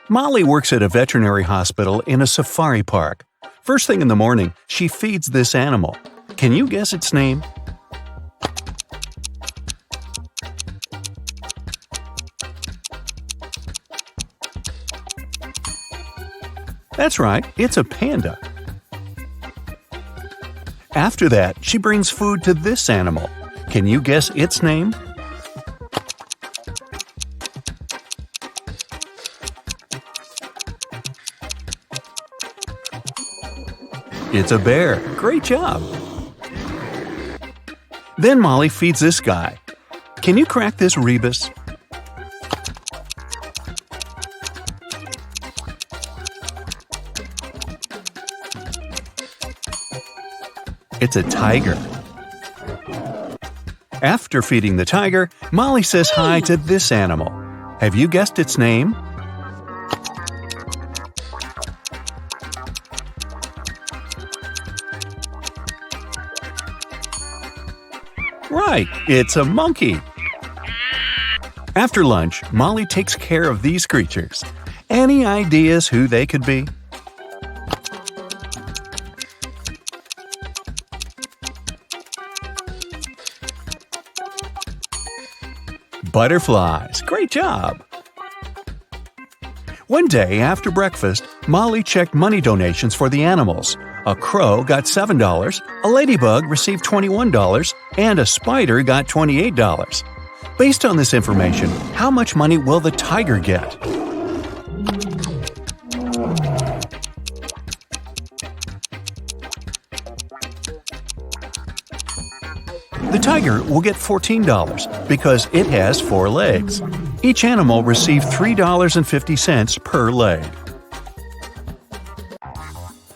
Molly works at a veterinary hospital in a safari park. First thing in the morning, she feeds this animal. Can you guess its name? That's right, it's a panda. After that, she brings food to this animal. Can you guess its name? It's a bear. Great job! Then Molly feeds this guy. Can you crack this rebus? It's a tiger. After feeding the tiger, Molly says hi to this animal. Have you guessed its name? Right, it's a monkey. After lunch, Molly takes care of these creatures. Any ideas who they could be? Butterflies. Great job! One day after breakfast, Molly checked money donations for the animals. A crow got $7, a ladybug received $21, and a spider got $28. Based on this information, how much money will the tiger get? The tiger will get $14 because it has 4 legs. Each animal received $3.50 per leg.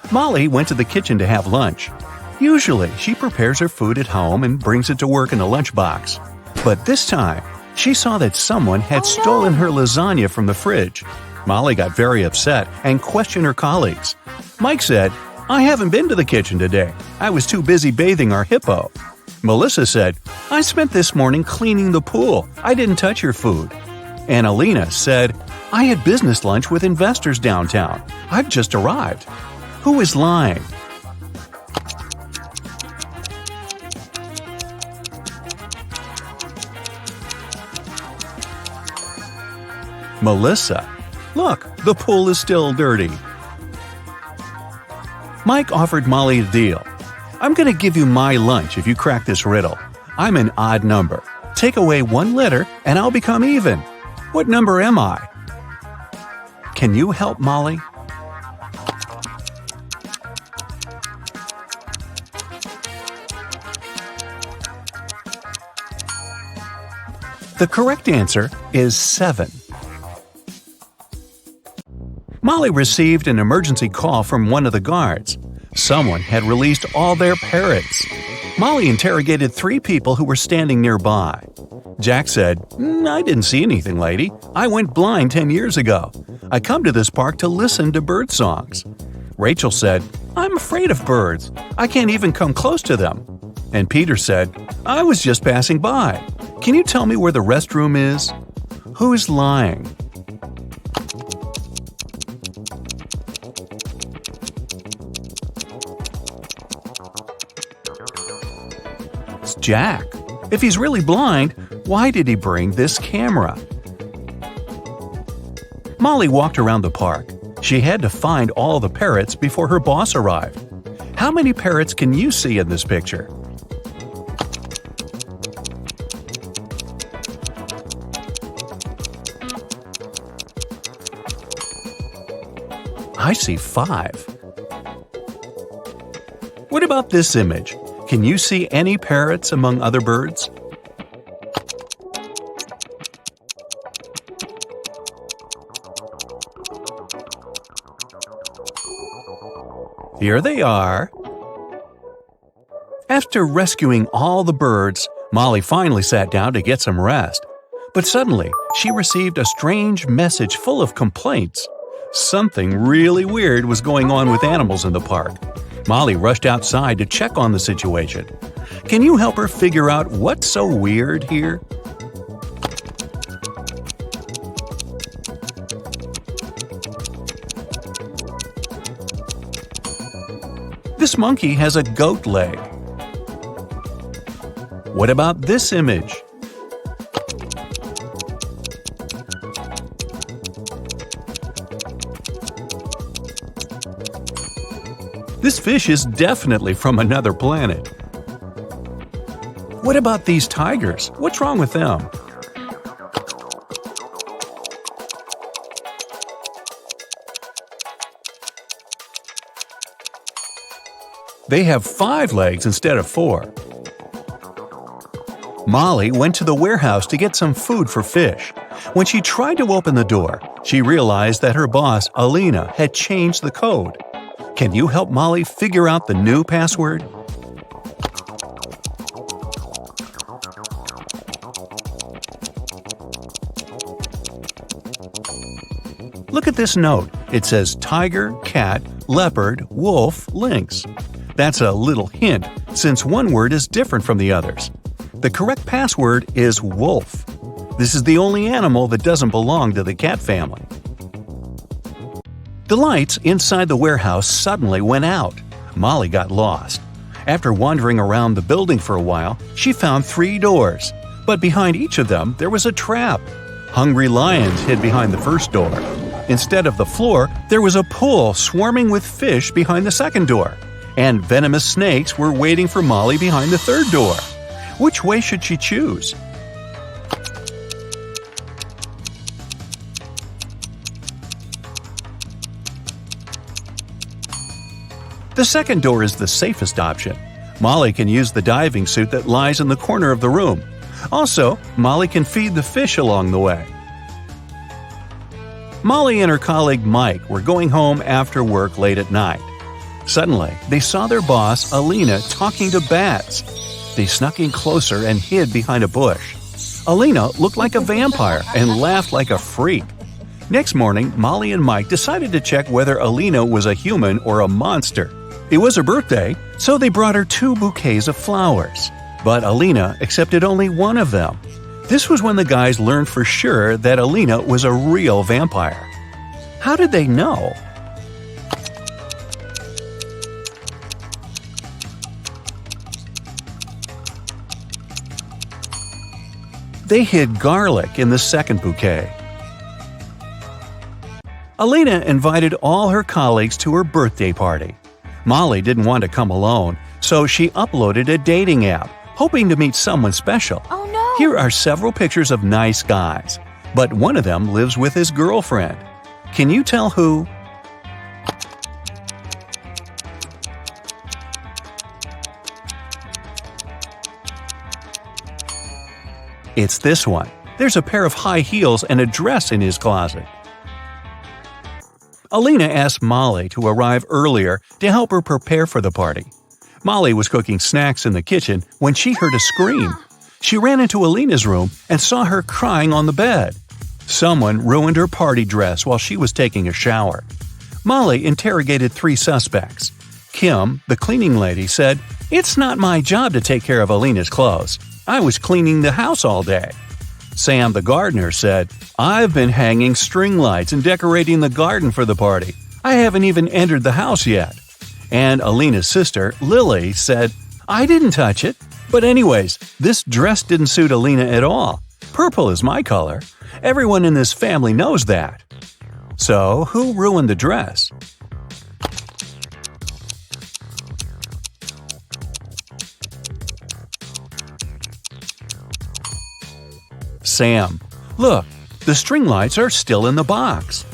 Molly went to the kitchen to have lunch. Usually, she prepares her food at home and brings it to work in a lunchbox. But this time, she saw that someone had stolen her lasagna from the fridge. Molly got very upset and questioned her colleagues. Mike said, "I haven't been to the kitchen today. I was too busy bathing our hippo." Melissa said, "I spent this morning cleaning the pool. I didn't touch your food." And Alina said, "I had business lunch with investors downtown. I've just arrived." Who is lying? Melissa. Look, the pool is still dirty. Mike offered Molly a deal. "I'm going to give you my lunch if you crack this riddle. I'm an odd number. Take away 1 letter and I'll become even. What number am I?" Can you help Molly? The correct answer is 7. Molly received an emergency call from one of the guards. Someone had released all their parrots. Molly interrogated 3 people who were standing nearby. Jack said, "I didn't see anything, lady. I went blind 10 years ago. I come to this park to listen to bird songs." Rachel said, "I'm afraid of birds. I can't even come close to them." And Peter said, "I was just passing by. Can you tell me where the restroom is?" Who's lying? It's Jack. If he's really blind, why did he bring this camera? Molly walked around the park. She had to find all the parrots before her boss arrived. How many parrots can you see in this picture? I see 5. What about this image? Can you see any parrots among other birds? Here they are. After rescuing all the birds, Molly finally sat down to get some rest. But suddenly, she received a strange message full of complaints. Something really weird was going on with animals in the park. Molly rushed outside to check on the situation. Can you help her figure out what's so weird here? This monkey has a goat leg. What about this image? This fish is definitely from another planet. What about these tigers? What's wrong with them? They have 5 legs instead of 4. Molly went to the warehouse to get some food for fish. When she tried to open the door, she realized that her boss, Alina, had changed the code. Can you help Molly figure out the new password? Look at this note. It says tiger, cat, leopard, wolf, lynx. That's a little hint, since one word is different from the others. The correct password is wolf. This is the only animal that doesn't belong to the cat family. The lights inside the warehouse suddenly went out. Molly got lost. After wandering around the building for a while, she found 3 doors. But behind each of them, there was a trap. Hungry lions hid behind the first door. Instead of the floor, there was a pool swarming with fish behind the second door. And venomous snakes were waiting for Molly behind the third door. Which way should she choose? The second door is the safest option. Molly can use the diving suit that lies in the corner of the room. Also, Molly can feed the fish along the way. Molly and her colleague Mike were going home after work late at night. Suddenly, they saw their boss, Alina, talking to bats. They snuck in closer and hid behind a bush. Alina looked like a vampire and laughed like a freak. Next morning, Molly and Mike decided to check whether Alina was a human or a monster. It was her birthday, so they brought her 2 bouquets of flowers. But Alina accepted only one of them. This was when the guys learned for sure that Alina was a real vampire. How did they know? They hid garlic in the second bouquet. Alina invited all her colleagues to her birthday party. Molly didn't want to come alone, so she uploaded a dating app, hoping to meet someone special. Oh no! Here are several pictures of nice guys, but one of them lives with his girlfriend. Can you tell who? It's this one. There's a pair of high heels and a dress in his closet. Alina asked Molly to arrive earlier to help her prepare for the party. Molly was cooking snacks in the kitchen when she heard a scream. She ran into Alina's room and saw her crying on the bed. Someone ruined her party dress while she was taking a shower. Molly interrogated 3 suspects. Kim, the cleaning lady, said, "It's not my job to take care of Alina's clothes. I was cleaning the house all day." Sam, the gardener, said, "I've been hanging string lights and decorating the garden for the party. I haven't even entered the house yet." And Alina's sister, Lily, said, "I didn't touch it. But anyways, this dress didn't suit Alina at all. Purple is my color. Everyone in this family knows that." So, who ruined the dress? Sam. Look, the string lights are still in the box.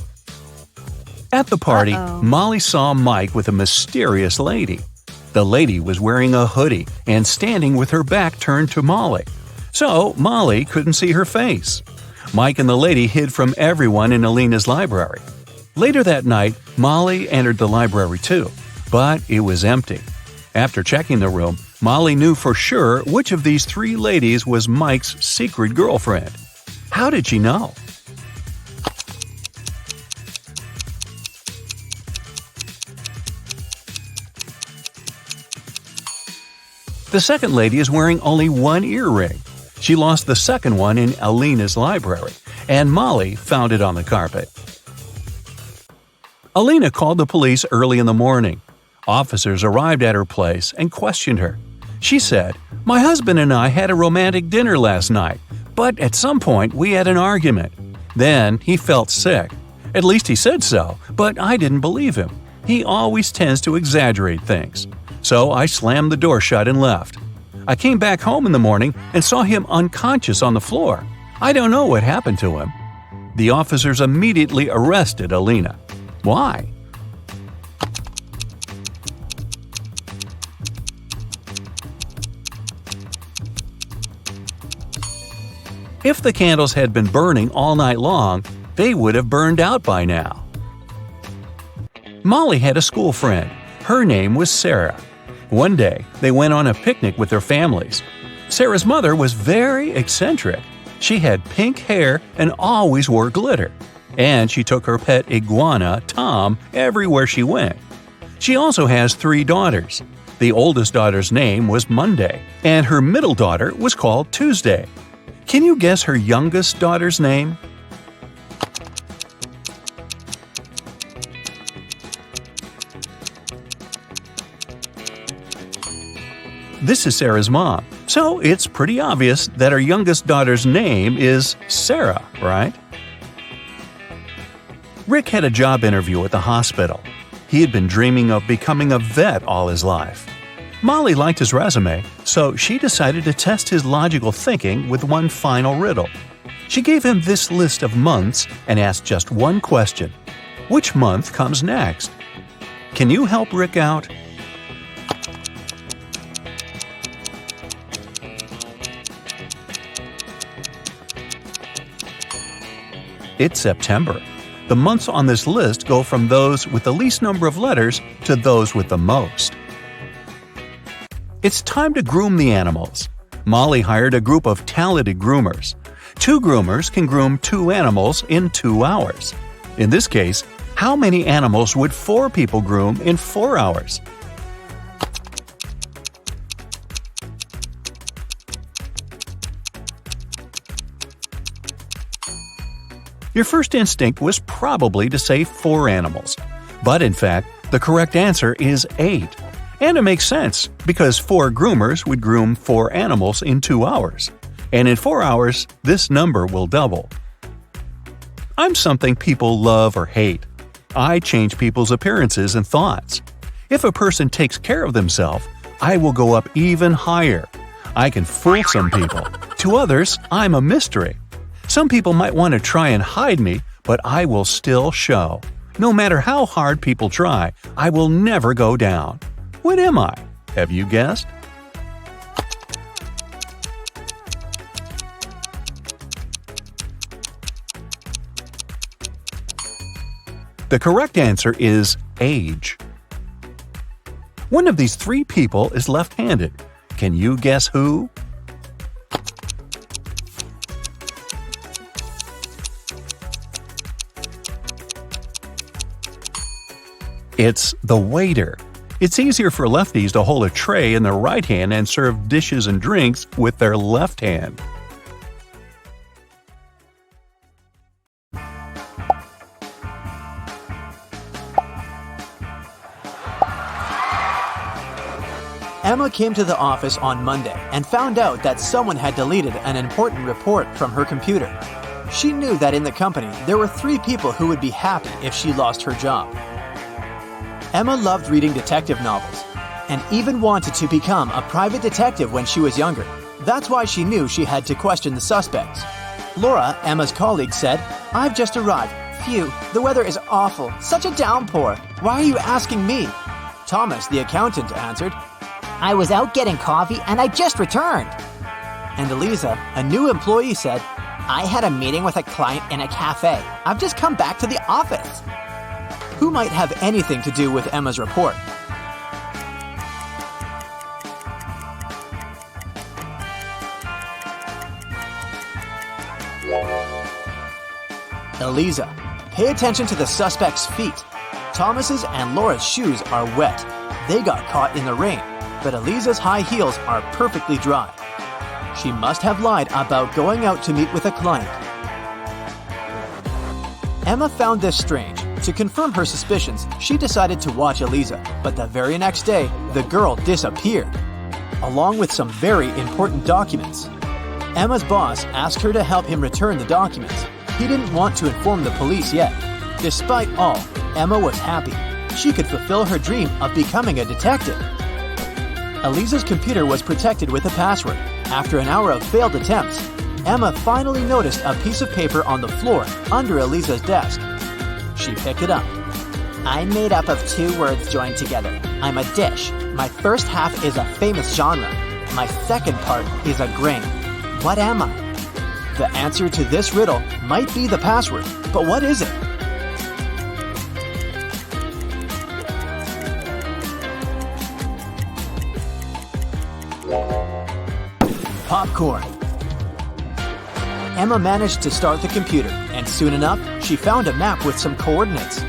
At the party, Molly saw Mike with a mysterious lady. The lady was wearing a hoodie and standing with her back turned to Molly. So, Molly couldn't see her face. Mike and the lady hid from everyone in Alina's library. Later that night, Molly entered the library too, but it was empty. After checking the room, Molly knew for sure which of these 3 ladies was Mike's secret girlfriend. How did she know? The second lady is wearing only one earring. She lost the second one in Alina's library, and Molly found it on the carpet. Alina called the police early in the morning. Officers arrived at her place and questioned her. She said, "My husband and I had a romantic dinner last night, but at some point we had an argument. Then he felt sick. At least he said so, but I didn't believe him. He always tends to exaggerate things. So I slammed the door shut and left. I came back home in the morning and saw him unconscious on the floor. I don't know what happened to him." The officers immediately arrested Alina. Why? If the candles had been burning all night long, they would have burned out by now. Molly had a school friend. Her name was Sarah. One day, they went on a picnic with their families. Sarah's mother was very eccentric. She had pink hair and always wore glitter. And she took her pet iguana, Tom, everywhere she went. She also has 3 daughters. The oldest daughter's name was Monday, and her middle daughter was called Tuesday. Can you guess her youngest daughter's name? This is Sarah's mom, so it's pretty obvious that her youngest daughter's name is Sarah, right? Rick had a job interview at the hospital. He had been dreaming of becoming a vet all his life. Molly liked his resume, so she decided to test his logical thinking with one final riddle. She gave him this list of months and asked just one question. Which month comes next? Can you help Rick out? It's September. The months on this list go from those with the least number of letters to those with the most. It's time to groom the animals. Molly hired a group of talented groomers. 2 groomers can groom 2 animals in 2 hours. In this case, how many animals would 4 people groom in 4 hours? Your first instinct was probably to say 4 animals. But in fact, the correct answer is 8. And it makes sense, because 4 groomers would groom 4 animals in 2 hours. And in 4 hours, this number will double. I'm something people love or hate. I change people's appearances and thoughts. If a person takes care of themselves, I will go up even higher. I can fool some people. To others, I'm a mystery. Some people might want to try and hide me, but I will still show. No matter how hard people try, I will never go down. What am I? Have you guessed? The correct answer is age. One of these 3 people is left-handed. Can you guess who? It's the waiter. It's easier for lefties to hold a tray in their right hand and serve dishes and drinks with their left hand. Emma came to the office on Monday and found out that someone had deleted an important report from her computer. She knew that in the company there were 3 people who would be happy if she lost her job. Emma loved reading detective novels and even wanted to become a private detective when she was younger. That's why she knew she had to question the suspects. Laura, Emma's colleague, said, "I've just arrived. Phew, the weather is awful. Such a downpour. Why are you asking me?" Thomas, the accountant, answered, "I was out getting coffee and I just returned." And Eliza, a new employee, said, "I had a meeting with a client in a cafe. I've just come back to the office." Who might have anything to do with Emma's report? Eliza, pay attention to the suspect's feet. Thomas's and Laura's shoes are wet. They got caught in the rain, but Eliza's high heels are perfectly dry. She must have lied about going out to meet with a client. Emma found this strange To confirm her suspicions, she decided to watch Eliza, but the very next day, the girl disappeared, along with some very important documents. Emma's boss asked her to help him return the documents. He didn't want to inform the police yet. Despite all, Emma was happy. She could fulfill her dream of becoming a detective. Eliza's computer was protected with a password. After an hour of failed attempts, Emma finally noticed a piece of paper on the floor under Eliza's desk. She picked it up. I'm made up of two words joined together. I'm a dish. My first half is a famous genre. My second part is a grain. What am I? The answer to this riddle might be the password, but what is it? Popcorn. Emma managed to start the computer, and soon enough, she found a map with some coordinates.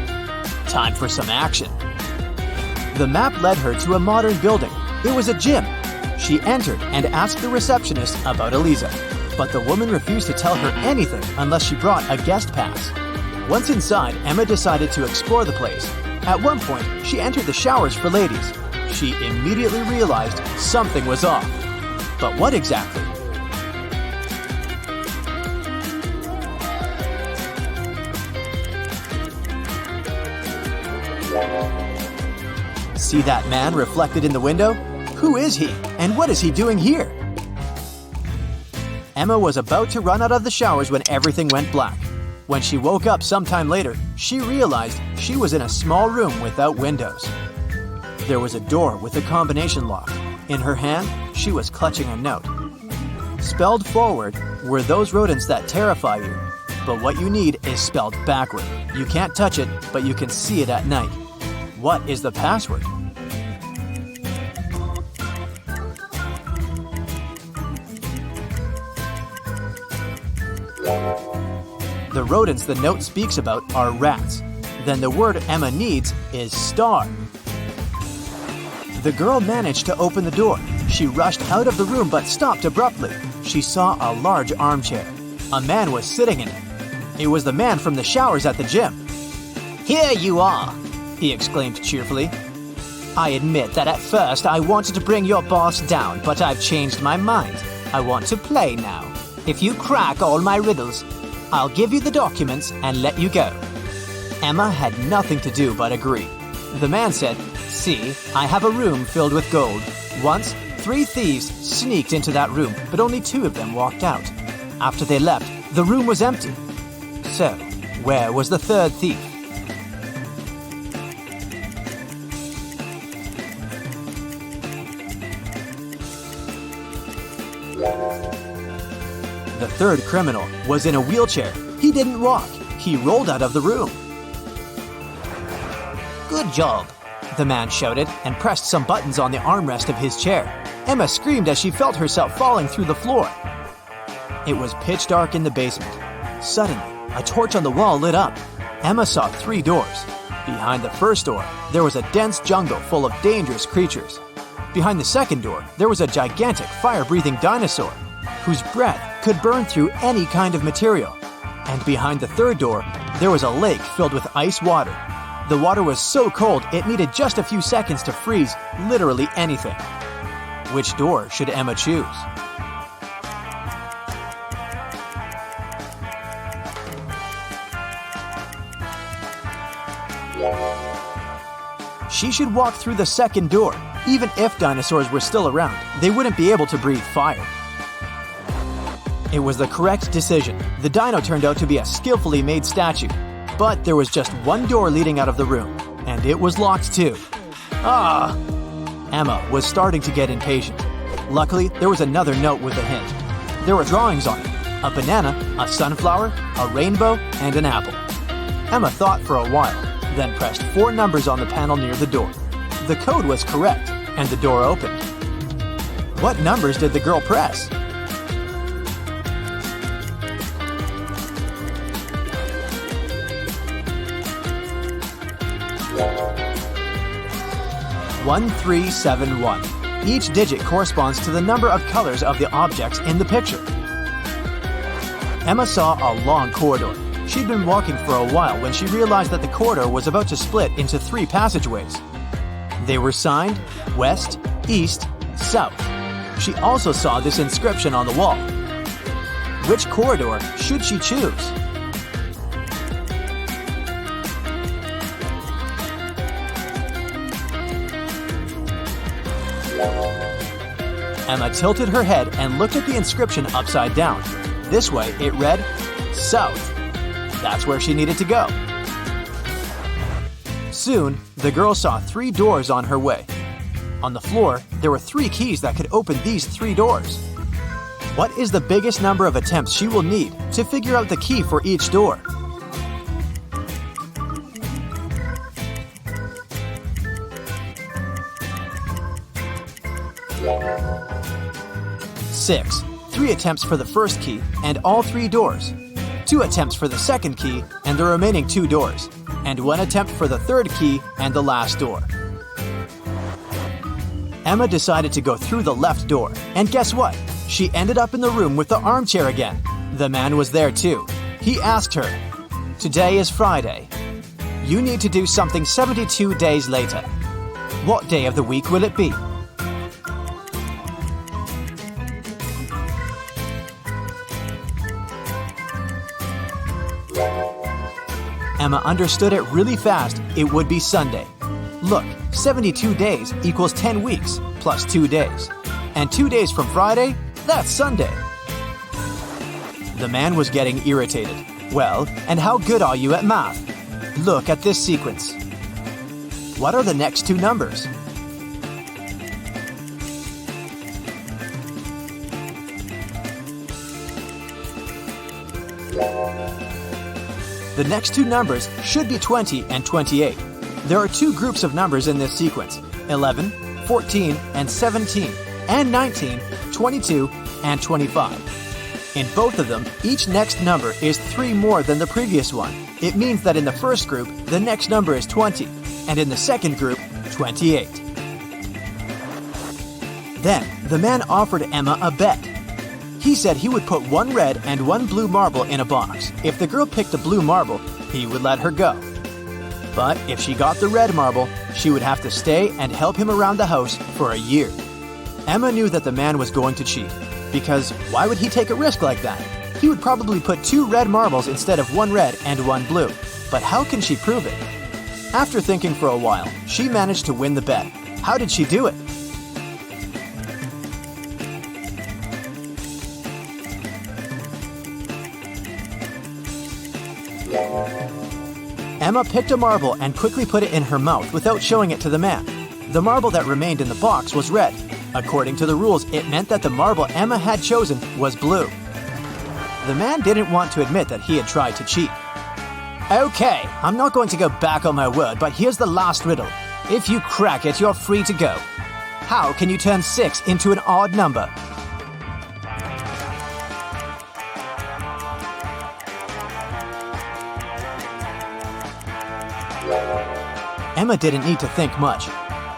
Time for some action. The map led her to a modern building. It was a gym. She entered and asked the receptionist about Eliza, but the woman refused to tell her anything unless she brought a guest pass. Once inside, Emma decided to explore the place. At one point, she entered the showers for ladies. She immediately realized something was off. But what exactly? See that man reflected in the window? Who is he, and what is he doing here? Emma was about to run out of the showers when everything went black. When she woke up sometime later, she realized she was in a small room without windows. There was a door with a combination lock. In her hand, she was clutching a note. Spelled forward were those rodents that terrify you, but what you need is spelled backward. You can't touch it, but you can see it at night. What is the password? The rodents the note speaks about are rats. Then the word Emma needs is star. The girl managed to open the door. She rushed out of the room but stopped abruptly. She saw a large armchair. A man was sitting in it. It was the man from the showers at the gym. Here you are, he exclaimed cheerfully. I admit that at first I wanted to bring your boss down, but I've changed my mind. I want to play now. If you crack all my riddles, I'll give you the documents and let you go. Emma had nothing to do but agree. The man said, "See, I have a room filled with gold. Once, 3 thieves sneaked into that room, but only 2 of them walked out. After they left, the room was empty. So, where was the 3rd thief?" The 3rd criminal was in a wheelchair. He didn't walk. He rolled out of the room. Good job, The man shouted and pressed some buttons on the armrest of his chair. Emma screamed as she felt herself falling through the floor. It was pitch dark in the basement. Suddenly, a torch on the wall lit up. Emma saw 3 doors. Behind the first door, there was a dense jungle full of dangerous creatures. Behind the second door, there was a gigantic fire-breathing dinosaur whose breath could burn through any kind of material. And behind the third door, there was a lake filled with ice water. The water was so cold it needed just a few seconds to freeze literally anything. Which door should Emma choose? She should walk through the second door. Even if dinosaurs were still around, they wouldn't be able to breathe fire. It was the correct decision. The dino turned out to be a skillfully made statue. But there was just one door leading out of the room, and it was locked too. Ah! Emma was starting to get impatient. Luckily, there was another note with a hint. There were drawings on it: a banana, a sunflower, a rainbow, and an apple. Emma thought for a while, then pressed 4 numbers on the panel near the door. The code was correct, and the door opened. What numbers did the girl press? One, 3, 7, 1. Each digit corresponds to the number of colors of the objects in the picture. Emma saw a long corridor. She'd been walking for a while when she realized that the corridor was about to split into 3 passageways. They were signed West, East, South. She also saw this inscription on the wall. Which corridor should she choose? Emma tilted her head and looked at the inscription upside down. This way, it read, South. That's where she needed to go. Soon, the girl saw 3 doors on her way. On the floor, there were 3 keys that could open these 3 doors. What is the biggest number of attempts she will need to figure out the key for each door? Six. 3 attempts for the first key and all 3 doors. 2 attempts for the second key and the remaining 2 doors. And 1 attempt for the third key and the last door. Emma decided to go through the left door, and guess what? She ended up in the room with the armchair again. The man was there too. He asked her, "Today is Friday. You need to do something 72 days later. What day of the week will it be?" Emma understood it really fast. It would be Sunday. Look, 72 days equals 10 weeks plus 2 days. And 2 days from Friday, that's Sunday. The man was getting irritated. "Well, and how good are you at math? Look at this sequence. What are the next 2 numbers?" The next 2 numbers should be 20 and 28. There are 2 groups of numbers in this sequence, 11, 14, and 17, and 19, 22, and 25. In both of them, each next number is 3 more than the previous one. It means that in the first group, the next number is 20, and in the second group, 28. Then, the man offered Emma a bet. He said he would put 1 red and 1 blue marble in a box. If the girl picked the blue marble, he would let her go. But if she got the red marble, she would have to stay and help him around the house for a year. Emma knew that the man was going to cheat, because why would he take a risk like that? He would probably put 2 red marbles instead of 1 red and 1 blue. But how can she prove it? After thinking for a while, she managed to win the bet. How did she do it? Emma picked a marble and quickly put it in her mouth without showing it to the man. The marble that remained in the box was red. According to the rules, it meant that the marble Emma had chosen was blue. The man didn't want to admit that he had tried to cheat. "Okay, I'm not going to go back on my word, but here's the last riddle. If you crack it, you're free to go. How can you turn 6 into an odd number?" Emma didn't need to think much.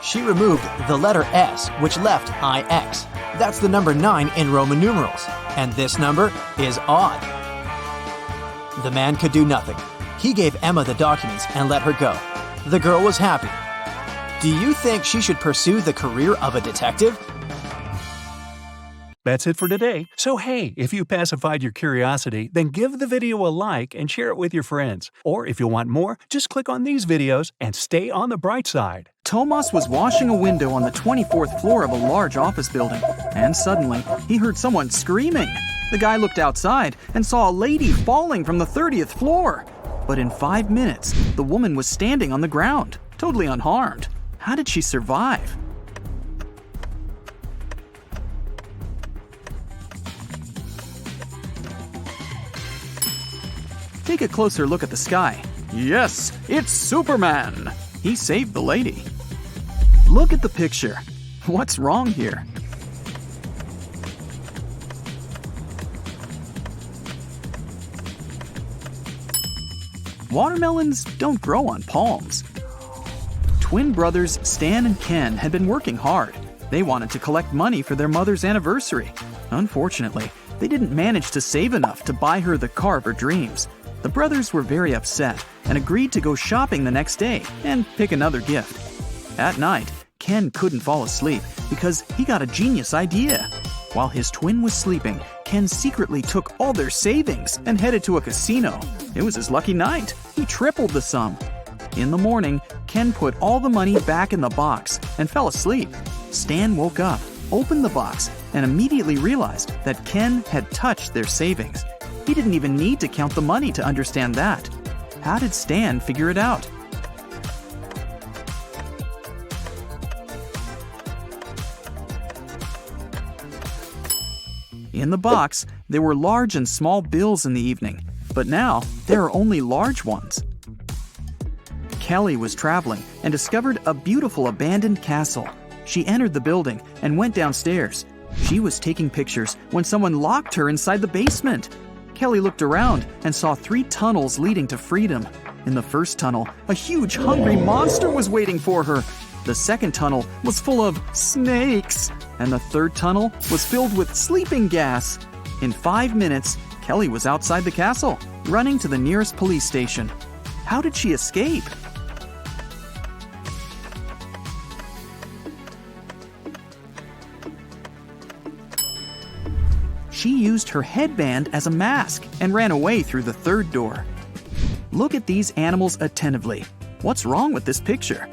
She removed the letter S, which left IX. That's the number 9 in Roman numerals, and this number is odd. The man could do nothing. He gave Emma the documents and let her go. The girl was happy. Do you think she should pursue the career of a detective? That's it for today. So hey, if you pacified your curiosity, then give the video a like and share it with your friends. Or if you want more, just click on these videos and stay on the bright side. Tomas was washing a window on the 24th floor of a large office building, and suddenly he heard someone screaming. The guy looked outside and saw a lady falling from the 30th floor. But in 5 minutes, the woman was standing on the ground, totally unharmed. How did she survive? Take a closer look at the sky. Yes, it's Superman! He saved the lady. Look at the picture. What's wrong here? Watermelons don't grow on palms. Twin brothers Stan and Ken had been working hard. They wanted to collect money for their mother's anniversary. Unfortunately, they didn't manage to save enough to buy her the car of her dreams. The brothers were very upset and agreed to go shopping the next day and pick another gift. At night, Ken couldn't fall asleep because he got a genius idea. While his twin was sleeping, Ken secretly took all their savings and headed to a casino. It was his lucky night. He tripled the sum. In the morning, Ken put all the money back in the box and fell asleep. Stan woke up, opened the box, and immediately realized that Ken had touched their savings. He didn't even need to count the money to understand that. How did Stan figure it out? In the box, there were large and small bills in the evening, but now there are only large ones. Kelly was traveling and discovered a beautiful abandoned castle. She entered the building and went downstairs. She was taking pictures when someone locked her inside the basement. Kelly looked around and saw 3 tunnels leading to freedom. In the first tunnel, a huge hungry monster was waiting for her. The second tunnel was full of snakes, and the third tunnel was filled with sleeping gas. In 5 minutes, Kelly was outside the castle, running to the nearest police station. How did she escape? She used her headband as a mask and ran away through the third door. Look at these animals attentively. What's wrong with this picture?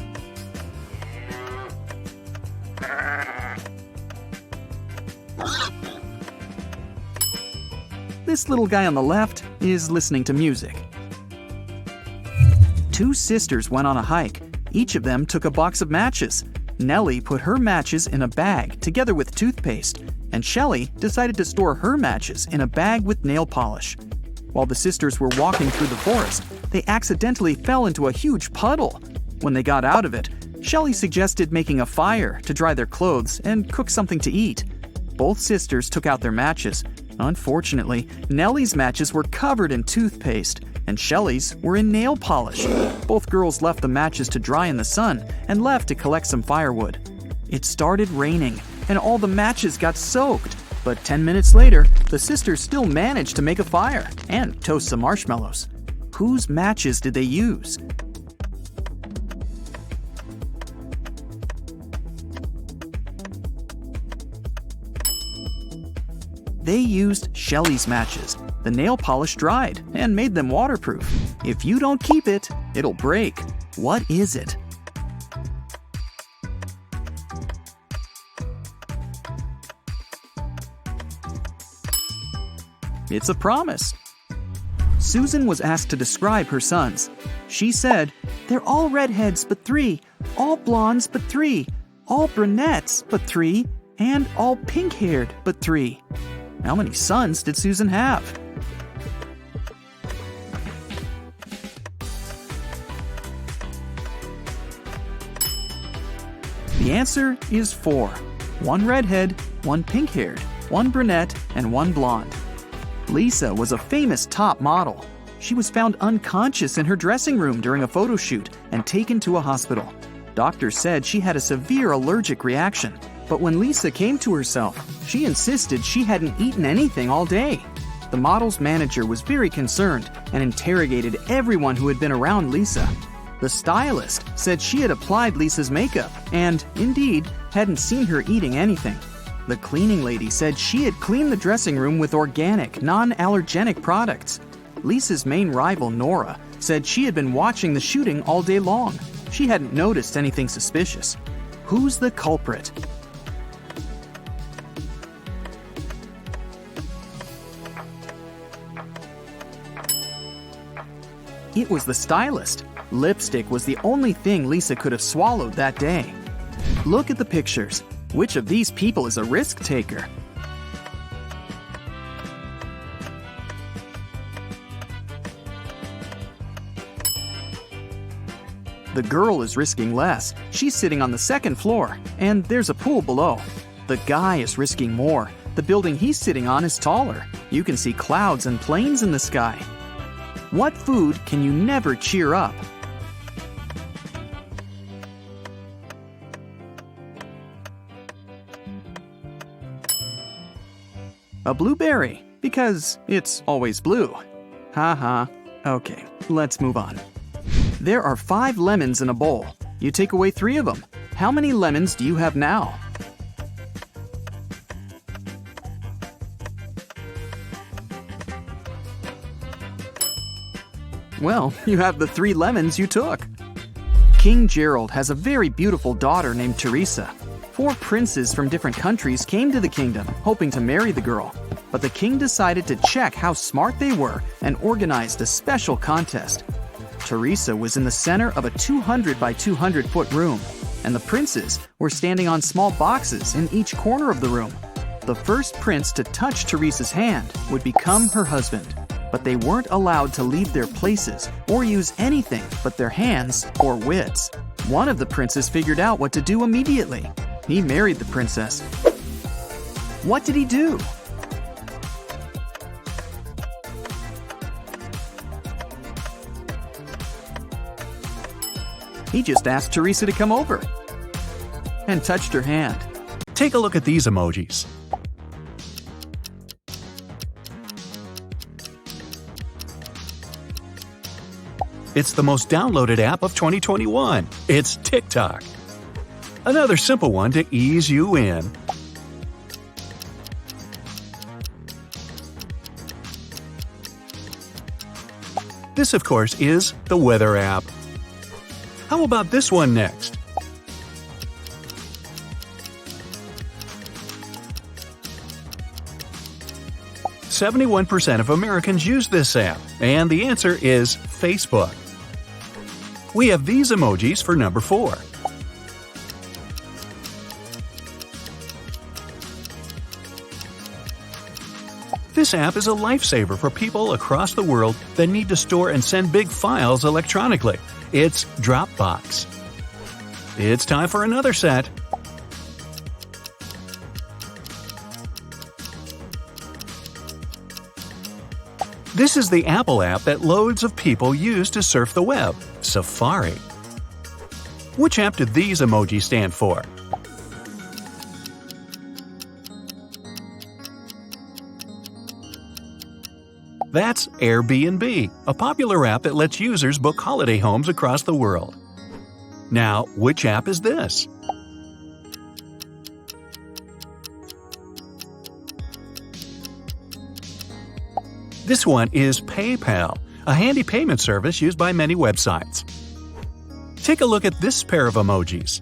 This little guy on the left is listening to music. 2 sisters went on a hike. Each of them took a box of matches. Nellie put her matches in a bag together with toothpaste, and Shelley decided to store her matches in a bag with nail polish. While the sisters were walking through the forest, they accidentally fell into a huge puddle. When they got out of it, Shelley suggested making a fire to dry their clothes and cook something to eat. Both sisters took out their matches. Unfortunately, Nellie's matches were covered in toothpaste, and Shelley's were in nail polish. Both girls left the matches to dry in the sun and left to collect some firewood. It started raining, and all the matches got soaked. But 10 minutes later, the sisters still managed to make a fire and toast some marshmallows. Whose matches did they use? They used Shelley's matches. The nail polish dried and made them waterproof. If you don't keep it, it'll break. What is it? It's a promise. Susan was asked to describe her sons. She said, "They're all redheads but 3, all blondes but 3, all brunettes but 3, and all pink-haired but 3. How many sons did Susan have? The answer is 4. 1 redhead, 1 pink-haired, 1 brunette, and 1 blonde. Lisa was a famous top model. She was found unconscious in her dressing room during a photo shoot and taken to a hospital. Doctors said she had a severe allergic reaction, but when Lisa came to herself, she insisted she hadn't eaten anything all day. The model's manager was very concerned and interrogated everyone who had been around Lisa. The stylist said she had applied Lisa's makeup and, indeed, hadn't seen her eating anything. The cleaning lady said she had cleaned the dressing room with organic, non-allergenic products. Lisa's main rival, Nora, said she had been watching the shooting all day long. She hadn't noticed anything suspicious. Who's the culprit? It was the stylist. Lipstick was the only thing Lisa could have swallowed that day. Look at the pictures. Which of these people is a risk taker? The girl is risking less. She's sitting on the second floor, and there's a pool below. The guy is risking more. The building he's sitting on is taller. You can see clouds and planes in the sky. What food can you never cheer up? A blueberry, because it's always blue. Ha ha. Okay, let's move on. There are 5 lemons in a bowl. You take away 3 of them. How many lemons do you have now? Well, you have the 3 lemons you took. King Gerald has a very beautiful daughter named Teresa. 4 princes from different countries came to the kingdom, hoping to marry the girl. But the king decided to check how smart they were and organized a special contest. Teresa was in the center of a 200 by 200 foot room, and the princes were standing on small boxes in each corner of the room. The first prince to touch Teresa's hand would become her husband, but they weren't allowed to leave their places or use anything but their hands or wits. One of the princes figured out what to do immediately. He married the princess. What did he do? He just asked Teresa to come over and touched her hand. Take a look at these emojis. It's the most downloaded app of 2021. It's TikTok. Another simple one to ease you in. This, of course, is the weather app. How about this one next? "71% of Americans use this app, and the answer is Facebook. We have these emojis for number 4. This app is a lifesaver for people across the world that need to store and send big files electronically. It's Dropbox. It's time for another set. This is the Apple app that loads of people use to surf the web, Safari. Which app do these emojis stand for? That's Airbnb, a popular app that lets users book holiday homes across the world. Now, which app is this? This one is PayPal, a handy payment service used by many websites. Take a look at this pair of emojis.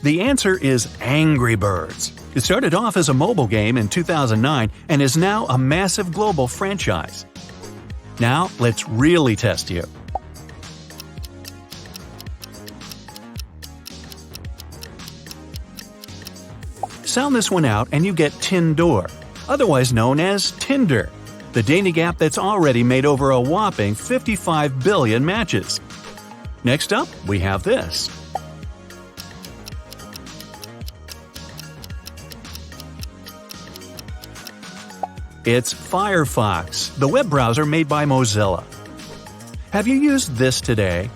The answer is Angry Birds. It started off as a mobile game in 2009 and is now a massive global franchise. Now, let's really test you. Sound this one out and you get Tinder, otherwise known as Tinder, the dating app that's already made over a whopping 55 billion matches. Next up, we have this. It's Firefox, the web browser made by Mozilla. Have you used this today?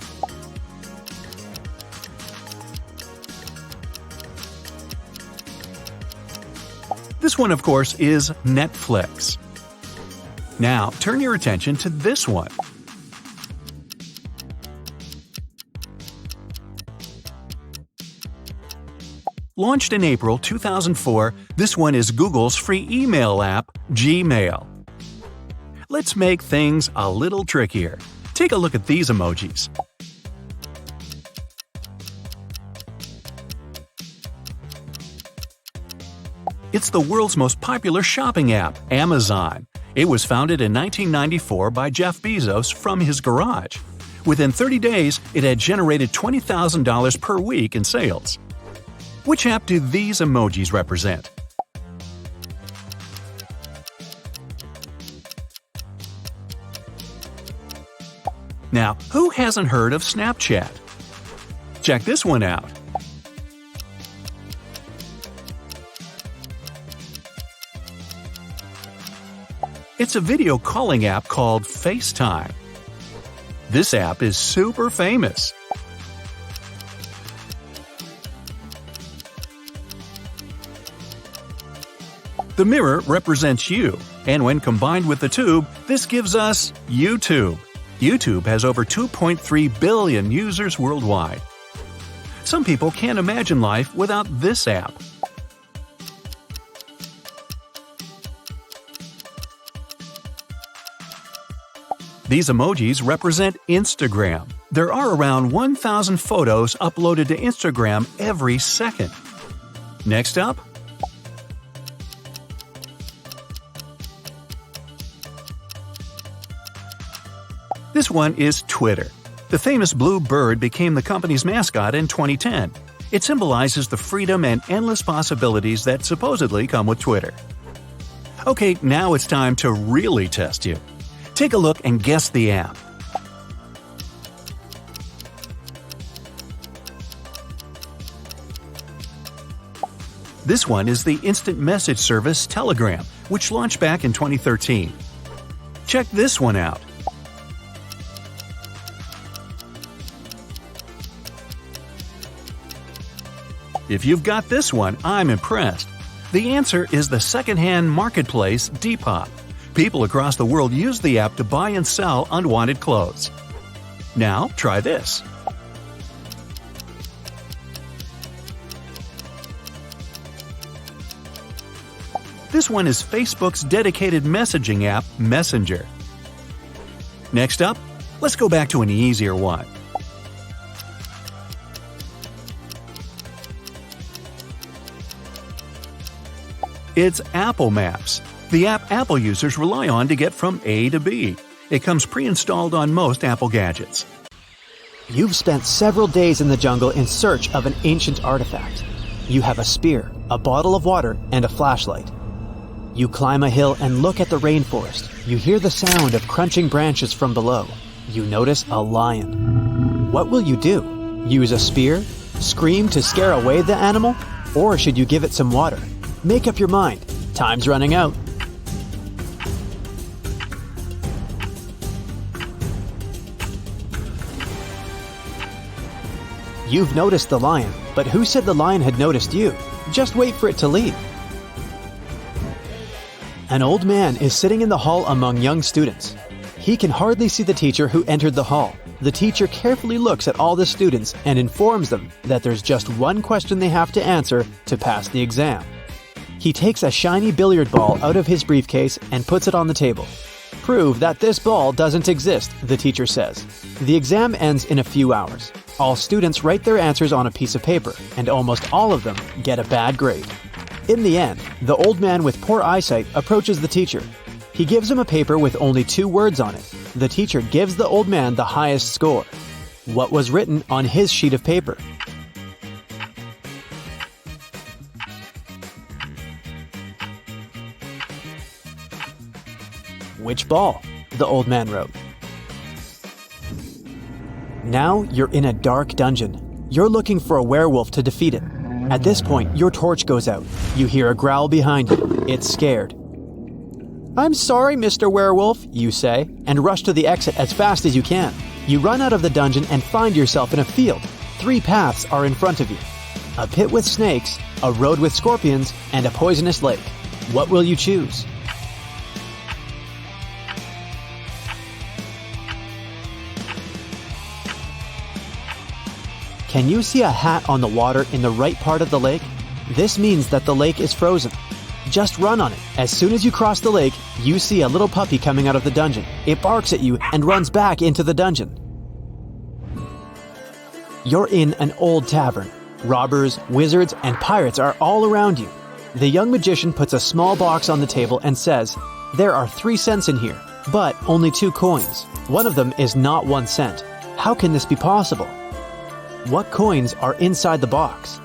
This one, of course, is Netflix. Now, turn your attention to this one. Launched in April 2004, this one is Google's free email app, Gmail. Let's make things a little trickier. Take a look at these emojis. It's the world's most popular shopping app, Amazon. It was founded in 1994 by Jeff Bezos from his garage. Within 30 days, it had generated $20,000 per week in sales. Which app do these emojis represent? Now, who hasn't heard of Snapchat? Check this one out. It's a video calling app called FaceTime. This app is super famous. The mirror represents you, and when combined with the tube, this gives us YouTube. YouTube has over 2.3 billion users worldwide. Some people can't imagine life without this app. These emojis represent Instagram. There are around 1,000 photos uploaded to Instagram every second. Next up, this one is Twitter. The famous blue bird became the company's mascot in 2010. It symbolizes the freedom and endless possibilities that supposedly come with Twitter. Okay, now it's time to really test you. Take a look and guess the app. This one is the instant message service Telegram, which launched back in 2013. Check this one out. If you've got this one, I'm impressed. The answer is the secondhand marketplace Depop. People across the world use the app to buy and sell unwanted clothes. Now, try this. This one is Facebook's dedicated messaging app, Messenger. Next up, let's go back to an easier one. It's Apple Maps, the app Apple users rely on to get from A to B. It comes pre-installed on most Apple gadgets. You've spent several days in the jungle in search of an ancient artifact. You have a spear, a bottle of water, and a flashlight. You climb a hill and look at the rainforest. You hear the sound of crunching branches from below. You notice a lion. What will you do? Use a spear? Scream to scare away the animal? Or should you give it some water? Make up your mind. Time's running out. You've noticed the lion, but who said the lion had noticed you? Just wait for it to leave. An old man is sitting in the hall among young students. He can hardly see the teacher who entered the hall. The teacher carefully looks at all the students and informs them that there's just one question they have to answer to pass the exam. He takes a shiny billiard ball out of his briefcase and puts it on the table. Prove that this ball doesn't exist, the teacher says. The exam ends in a few hours. All students write their answers on a piece of paper, and almost all of them get a bad grade. In the end, the old man with poor eyesight approaches the teacher. He gives him a paper with only 2 words on it. The teacher gives the old man the highest score. What was written on his sheet of paper? Which ball? The old man wrote. Now you're in a dark dungeon. You're looking for a werewolf to defeat it. At this point, your torch goes out. You hear a growl behind you. It's scared. "I'm sorry, Mr. Werewolf," you say, and rush to the exit as fast as you can. You run out of the dungeon and find yourself in a field. 3 paths are in front of you. A pit with snakes, a road with scorpions, and a poisonous lake. What will you choose? Can you see a hat on the water in the right part of the lake? This means that the lake is frozen. Just run on it. As soon as you cross the lake, you see a little puppy coming out of the dungeon. It barks at you and runs back into the dungeon. You're in an old tavern. Robbers, wizards, and pirates are all around you. The young magician puts a small box on the table and says, "There are 3 cents in here, but only 2 coins. One of them is not 1 cent. How can this be possible?" What coins are inside the box?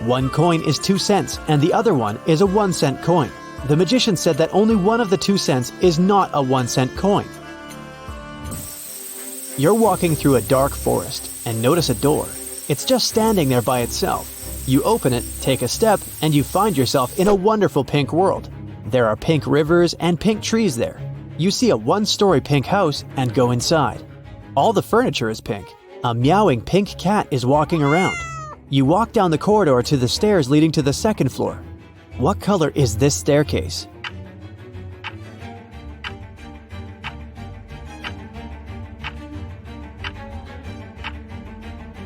One coin is 2 cents, and the other one is a 1-cent coin. The magician said that only one of the 2 cents is not a 1-cent coin. You're walking through a dark forest and notice a door. It's just standing there by itself. You open it, take a step, and you find yourself in a wonderful pink world. There are pink rivers and pink trees there. You see a 1-story pink house and go inside. All the furniture is pink. A meowing pink cat is walking around. You walk down the corridor to the stairs leading to the second floor. What color is this staircase?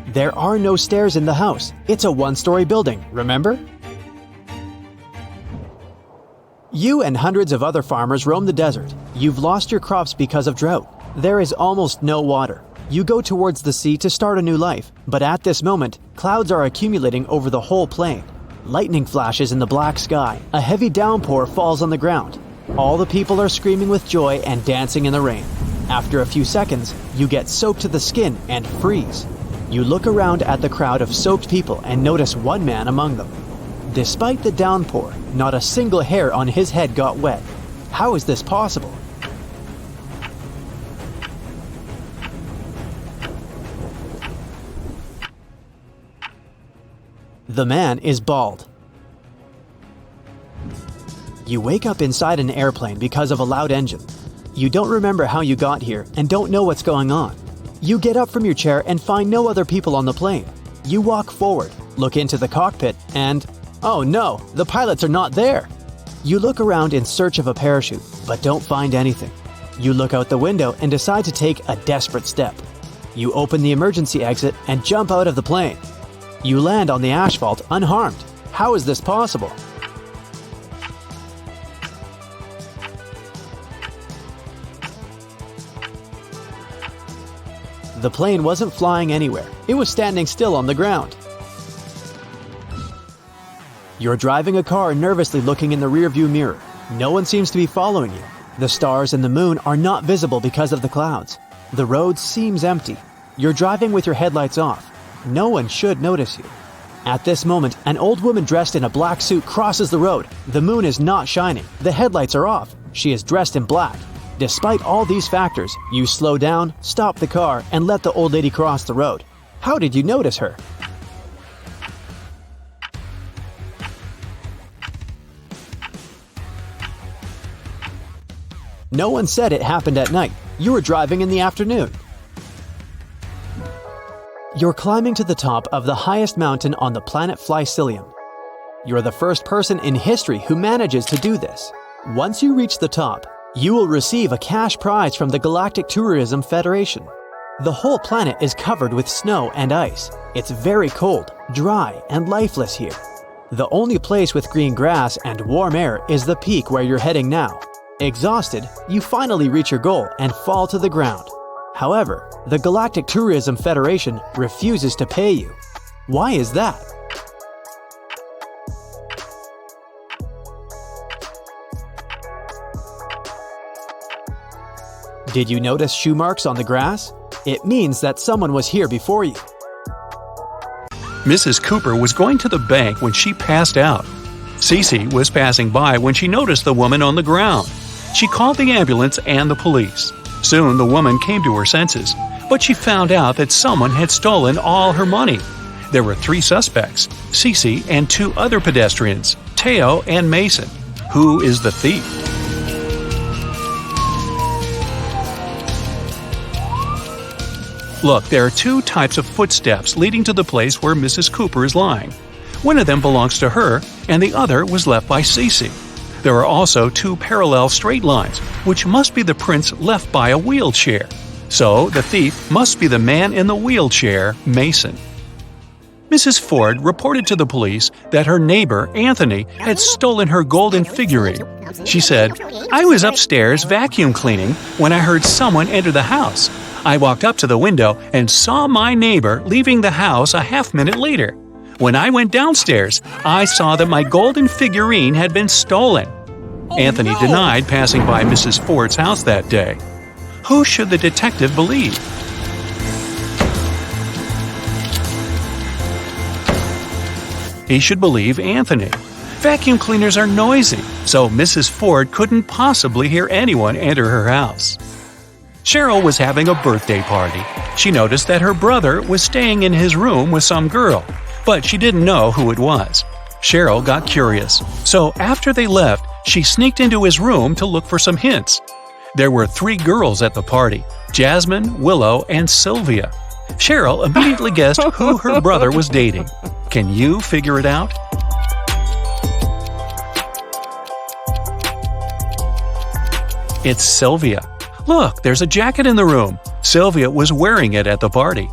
There are no stairs in the house. It's a one-story building, remember? You and hundreds of other farmers roam the desert. You've lost your crops because of drought. There is almost no water. You go towards the sea to start a new life, but at this moment, clouds are accumulating over the whole plain. Lightning flashes in the black sky. A heavy downpour falls on the ground. All the people are screaming with joy and dancing in the rain. After a few seconds, you get soaked to the skin and freeze. You look around at the crowd of soaked people and notice one man among them. Despite the downpour, not a single hair on his head got wet. How is this possible? The man is bald. You wake up inside an airplane because of a loud engine. You don't remember how you got here and don't know what's going on. You get up from your chair and find no other people on the plane. You walk forward, look into the cockpit, and oh no, the pilots are not there. You look around in search of a parachute, but don't find anything. You look out the window and decide to take a desperate step. You open the emergency exit and jump out of the plane. You land on the asphalt unharmed. How is this possible? The plane wasn't flying anywhere. It was standing still on the ground. You're driving a car nervously looking in the rearview mirror. No one seems to be following you. The stars and the moon are not visible because of the clouds. The road seems empty. You're driving with your headlights off. No one should notice you. At this moment, an old woman dressed in a black suit crosses the road. The moon is not shining. The headlights are off. She is dressed in black. Despite all these factors, you slow down, stop the car, and let the old lady cross the road. How did you notice her? No one said it happened at night. You were driving in the afternoon. You're climbing to the top of the highest mountain on the planet Flycilium. You're the first person in history who manages to do this. Once you reach the top, you will receive a cash prize from the Galactic Tourism Federation. The whole planet is covered with snow and ice. It's very cold, dry, and lifeless here. The only place with green grass and warm air is the peak where you're heading now. Exhausted, you finally reach your goal and fall to the ground. However, the Galactic Tourism Federation refuses to pay you. Why is that? Did you notice shoe marks on the grass? It means that someone was here before you. Mrs. Cooper was going to the bank when she passed out. Cece was passing by when she noticed the woman on the ground. She called the ambulance and the police. Soon the woman came to her senses, but she found out that someone had stolen all her money. There were 3 suspects, Cece and 2 other pedestrians, Teo and Mason. Who is the thief? Look, there are 2 types of footsteps leading to the place where Mrs. Cooper is lying. One of them belongs to her, and the other was left by Cece. There are also 2 parallel straight lines, which must be the prints left by a wheelchair. So, the thief must be the man in the wheelchair, Mason. Mrs. Ford reported to the police that her neighbor, Anthony, had stolen her golden figurine. She said, "I was upstairs vacuum cleaning when I heard someone enter the house. I walked up to the window and saw my neighbor leaving the house a half-minute later. When I went downstairs, I saw that my golden figurine had been stolen." Anthony denied passing by Mrs. Ford's house that day. Who should the detective believe? He should believe Anthony. Vacuum cleaners are noisy, so Mrs. Ford couldn't possibly hear anyone enter her house. Cheryl was having a birthday party. She noticed that her brother was staying in his room with some girl, but she didn't know who it was. Cheryl got curious, so after they left, she sneaked into his room to look for some hints. There were 3 girls at the party, Jasmine, Willow, and Sylvia. Cheryl immediately guessed who her brother was dating. Can you figure it out? It's Sylvia. Look, there's a jacket in the room. Sylvia was wearing it at the party.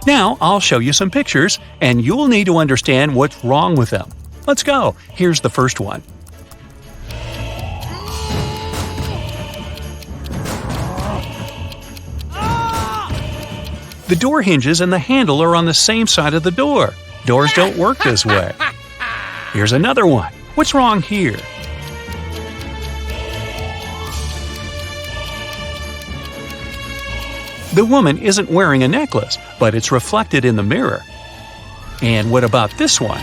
Now I'll show you some pictures, and you'll need to understand what's wrong with them. Let's go. Here's the first one. The door hinges and the handle are on the same side of the door. Doors don't work this way. Here's another one. What's wrong here? The woman isn't wearing a necklace, but it's reflected in the mirror. And what about this one?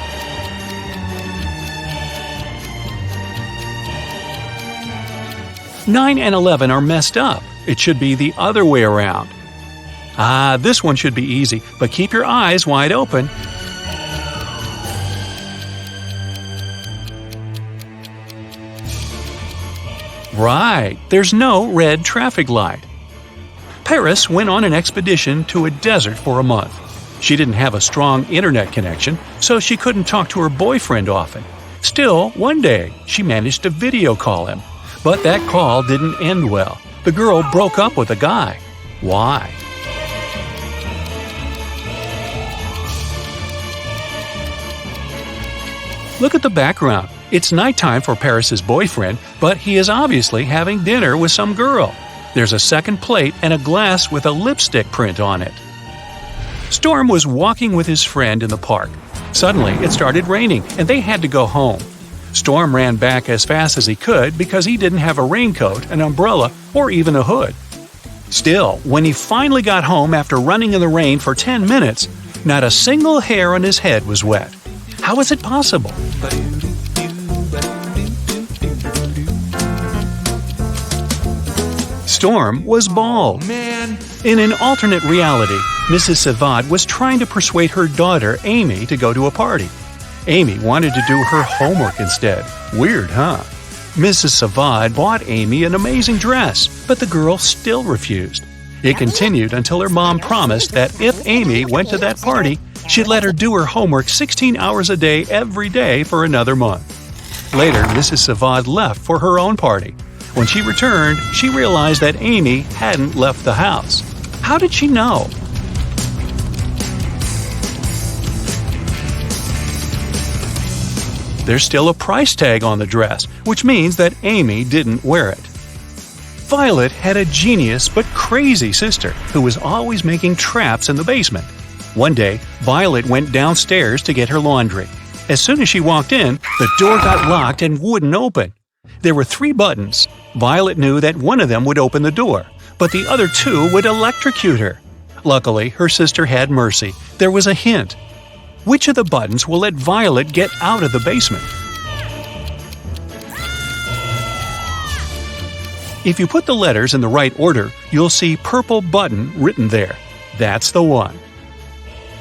Nine and 11 are messed up. It should be the other way around. This one should be easy, but keep your eyes wide open. Right, there's no red traffic light. Paris went on an expedition to a desert for a month. She didn't have a strong internet connection, so she couldn't talk to her boyfriend often. Still, one day, she managed to video call him. But that call didn't end well. The girl broke up with the guy. Why? Look at the background. It's nighttime for Paris's boyfriend, but he is obviously having dinner with some girl. There's a second plate and a glass with a lipstick print on it. Storm was walking with his friend in the park. Suddenly, it started raining, and they had to go home. Storm ran back as fast as he could because he didn't have a raincoat, an umbrella, or even a hood. Still, when he finally got home after running in the rain for 10 minutes, not a single hair on his head was wet. How is it possible? Storm was bald. In an alternate reality, Mrs. Savad was trying to persuade her daughter, Amy, to go to a party. Amy wanted to do her homework instead. Weird, huh? Mrs. Savad bought Amy an amazing dress, but the girl still refused. It continued until her mom promised that if Amy went to that party, she'd let her do her homework 16 hours a day every day for another month. Later, Mrs. Savad left for her own party. When she returned, she realized that Amy hadn't left the house. How did she know? There's still a price tag on the dress, which means that Amy didn't wear it. Violet had a genius but crazy sister who was always making traps in the basement. One day, Violet went downstairs to get her laundry. As soon as she walked in, the door got locked and wouldn't open. There were 3 buttons. Violet knew that one of them would open the door, but the other 2 would electrocute her. Luckily, her sister had mercy. There was a hint. Which of the buttons will let Violet get out of the basement? If you put the letters in the right order, you'll see purple button written there. That's the one.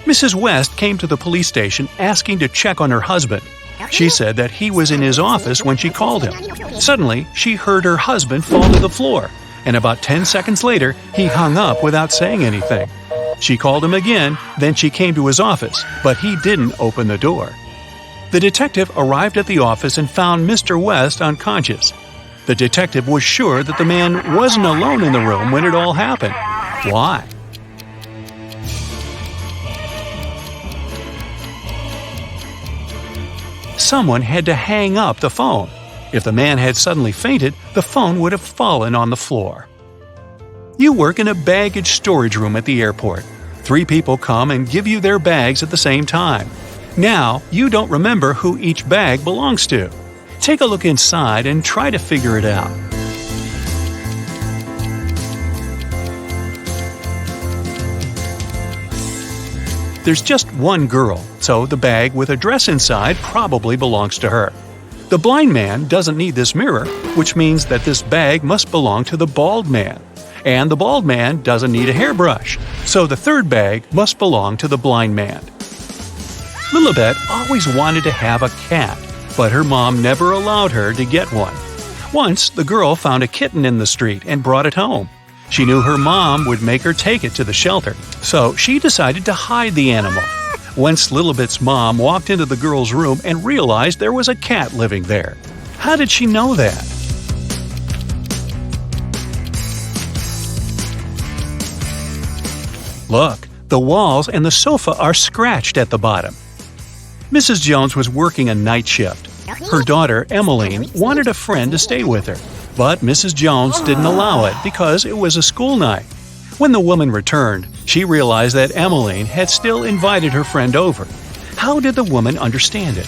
Mrs. West came to the police station asking to check on her husband. She said that he was in his office when she called him. Suddenly, she heard her husband fall to the floor, and about 10 seconds later, he hung up without saying anything. She called him again, then she came to his office, but he didn't open the door. The detective arrived at the office and found Mr. West unconscious. The detective was sure that the man wasn't alone in the room when it all happened. Why? Someone had to hang up the phone. If the man had suddenly fainted, the phone would have fallen on the floor. You work in a baggage storage room at the airport. 3 people come and give you their bags at the same time. Now, you don't remember who each bag belongs to. Take a look inside and try to figure it out. There's just one girl, so the bag with a dress inside probably belongs to her. The blind man doesn't need this mirror, which means that this bag must belong to the bald man. And the bald man doesn't need a hairbrush, so the third bag must belong to the blind man. Lilibet always wanted to have a cat, but her mom never allowed her to get one. Once, the girl found a kitten in the street and brought it home. She knew her mom would make her take it to the shelter, So she decided to hide the animal. Once Littlebit's mom walked into the girl's room and realized there was a cat living there. How did she know that? Look, the walls and the sofa are scratched at the bottom. Mrs. Jones was working a night shift. Her daughter, Emmeline, wanted a friend to stay with her, but Mrs. Jones didn't allow it because it was a school night. When the woman returned, she realized that Emmeline had still invited her friend over. How did the woman understand it?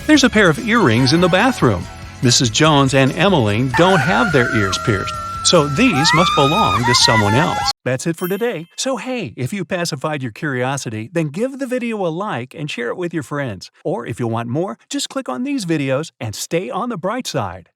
There's a pair of earrings in the bathroom. Mrs. Jones and Emmeline don't have their ears pierced, so these must belong to someone else. That's it for today. So hey, if you pacified your curiosity, then give the video a like and share it with your friends. Or if you want more, just click on these videos and stay on the bright side.